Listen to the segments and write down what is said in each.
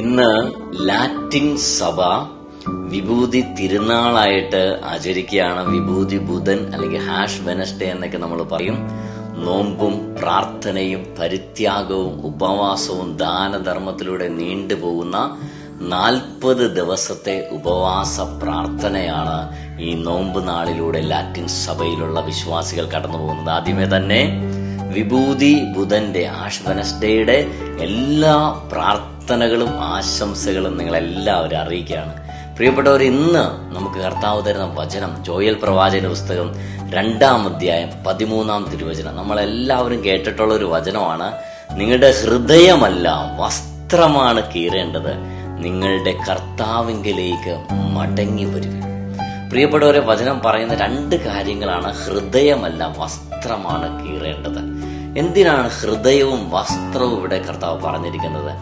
ഇന്ന് ലാറ്റിൻ സഭ വിഭൂതി തിരുനാളായിട്ട് ആചരിക്കുകയാണ്. വിഭൂതി ബുധൻ അല്ലെങ്കിൽ ഹാഷ് വെനസ്ഡേ എന്നൊക്കെ നമ്മൾ പറയും. നോമ്പും പ്രാർത്ഥനയും പരിത്യാഗവും ഉപവാസവും ദാനധർമ്മത്തിലൂടെ നീണ്ടുപോകുന്ന 40 ദിവസത്തെ ഉപവാസ പ്രാർത്ഥനയാണ് ഈ നോമ്പ് നാളിലൂടെ ലാറ്റിൻ സഭയിലുള്ള വിശ്വാസികൾ കടന്നു പോകുന്നത്. ആദ്യമേ തന്നെ വിഭൂതി ബുധന്റെ ആഷ് വെനസ്ഡേയുടെ എല്ലാ പ്രാർത്ഥനകളും ആശംസകളും നിങ്ങളെല്ലാവരും അറിയിക്കുകയാണ്. പ്രിയപ്പെട്ടവർ, ഇന്ന് നമുക്ക് കർത്താവ് തരുന്ന വചനം ജോയൽ പ്രവാചകന്റെ പുസ്തകം 2-ാം അധ്യായം 13-ാം തിരുവചനം. നമ്മളെല്ലാവരും കേട്ടിട്ടുള്ള ഒരു വചനമാണ്. നിങ്ങളുടെ ഹൃദയമല്ല വസ്ത്രമാണ് കീറേണ്ടത്, നിങ്ങളുടെ കർത്താവിങ്കലേക്ക് മടങ്ങി വരുവിൻ. പ്രിയപ്പെട്ടവരെ, വചനം പറയുന്ന 2 കാര്യങ്ങളാണ്. ഹൃദയമല്ല വസ്ത്രമാണ് കീറേണ്ടത്. എന്തിനാണ് ഹൃദയവും വസ്ത്രവും ഇവിടെ കർത്താവ് പറഞ്ഞിരിക്കുന്നത്?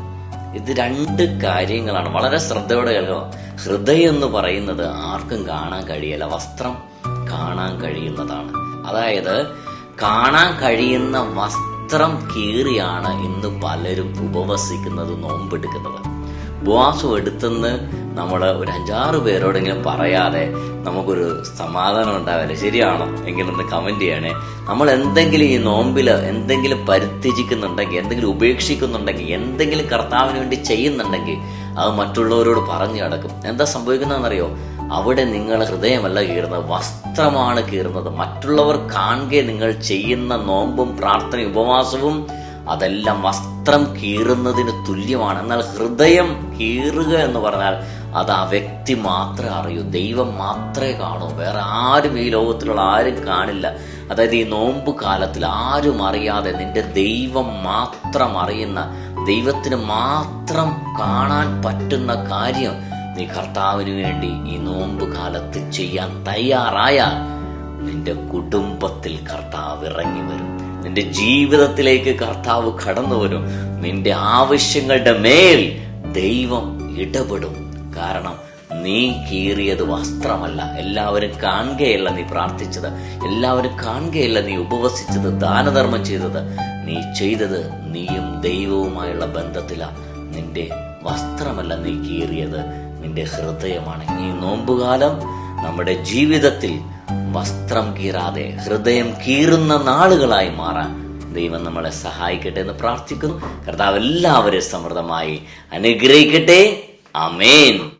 ഇത് 2 കാര്യങ്ങളാണ്. വളരെ ശ്രദ്ധയോടെ കേൾക്കണം. ഹൃദയം എന്ന് പറയുന്നത് ആർക്കും കാണാൻ കഴിയില്ല, വസ്ത്രം കാണാൻ കഴിയുന്നതാണ്. അതായത് കാണാൻ കഴിയുന്ന വസ്ത്രം കീറിയാണ് ഇന്ന് പലരും ഉപവസിക്കുന്നത്, നോമ്പെടുക്കുന്നത്. ഉപവാസം എടുത്തെന്ന് നമ്മൾ ഒരു 5-6 പേരോടെങ്കിലും പറയാതെ നമുക്കൊരു സമാധാനം ഉണ്ടാവില്ല. ശരിയാണോ? എങ്കിലൊന്ന് കമന്റ് ചെയ്യണേ. നമ്മൾ എന്തെങ്കിലും ഈ നോമ്പില് എന്തെങ്കിലും പരിത്യജിക്കുന്നുണ്ടെങ്കിൽ, എന്തെങ്കിലും ഉപേക്ഷിക്കുന്നുണ്ടെങ്കിൽ, എന്തെങ്കിലും കർത്താവിന് വേണ്ടി ചെയ്യുന്നുണ്ടെങ്കിൽ അത് മറ്റുള്ളവരോട് പറഞ്ഞു നടക്കും. എന്താ സംഭവിക്കുന്നതെന്നറിയോ? അവിടെ നിങ്ങൾ ഹൃദയമല്ല കീറുന്നത്, വസ്ത്രമാണ് കീറുന്നത്. മറ്റുള്ളവർ കാണുക നിങ്ങൾ ചെയ്യുന്ന നോമ്പും പ്രാർത്ഥനയും ഉപവാസവും അതെല്ലാം വസ്ത്രം കീറുന്നതിന് തുല്യമാണ്. എന്നാൽ ഹൃദയം കീറുക എന്ന് പറഞ്ഞാൽ അത് ആ വ്യക്തി മാത്രമേ അറിയൂ, ദൈവം മാത്രമേ കാണൂ, വേറെ ആരും ഈ ലോകത്തിലുള്ള ആരും കാണില്ല. അതായത് ഈ നോമ്പ് കാലത്തിൽ ആരും അറിയാതെ നിന്റെ ദൈവം മാത്രം അറിയുന്ന, ദൈവത്തിന് മാത്രം കാണാൻ പറ്റുന്ന കാര്യം നീ കർത്താവിന് വേണ്ടി ഈ നോമ്പ് കാലത്ത് ചെയ്യാൻ തയ്യാറായാൽ നിന്റെ കുടുംബത്തിൽ കർത്താവ് ഇറങ്ങി വരും, നിന്റെ ജീവിതത്തിലേക്ക് കർത്താവ് കടന്നു വരും, നിന്റെ ആവശ്യങ്ങളുടെ മേൽ ദൈവം ഇടപെടും. കാരണം നീ കീറിയത് വസ്ത്രമല്ല, എല്ലാവരും കാണുകയല്ല നീ പ്രാർത്ഥിച്ചത്, എല്ലാവരും കാണുകയല്ല നീ ഉപവസിച്ചത്, ദാനധർമ്മം ചെയ്തത്. നീ ചെയ്തത് നീയും ദൈവവുമായുള്ള ബന്ധത്തിലാണ്. നിന്റെ വസ്ത്രമല്ല നീ കീറിയത്, നിന്റെ ഹൃദയമാണ്. ഈ നോമ്പുകാലം നമ്മുടെ ജീവിതത്തിൽ വസ്ത്രം കീറാതെ ഹൃദയം കീറുന്ന നാളുകളായി മാറാൻ ദൈവം നമ്മളെ സഹായിക്കട്ടെ എന്ന് പ്രാർത്ഥിക്കുന്നു. കർത്താവ് എല്ലാവരെയും സമൃദ്ധമായി അനുഗ്രഹിക്കട്ടെ. ആമേൻ.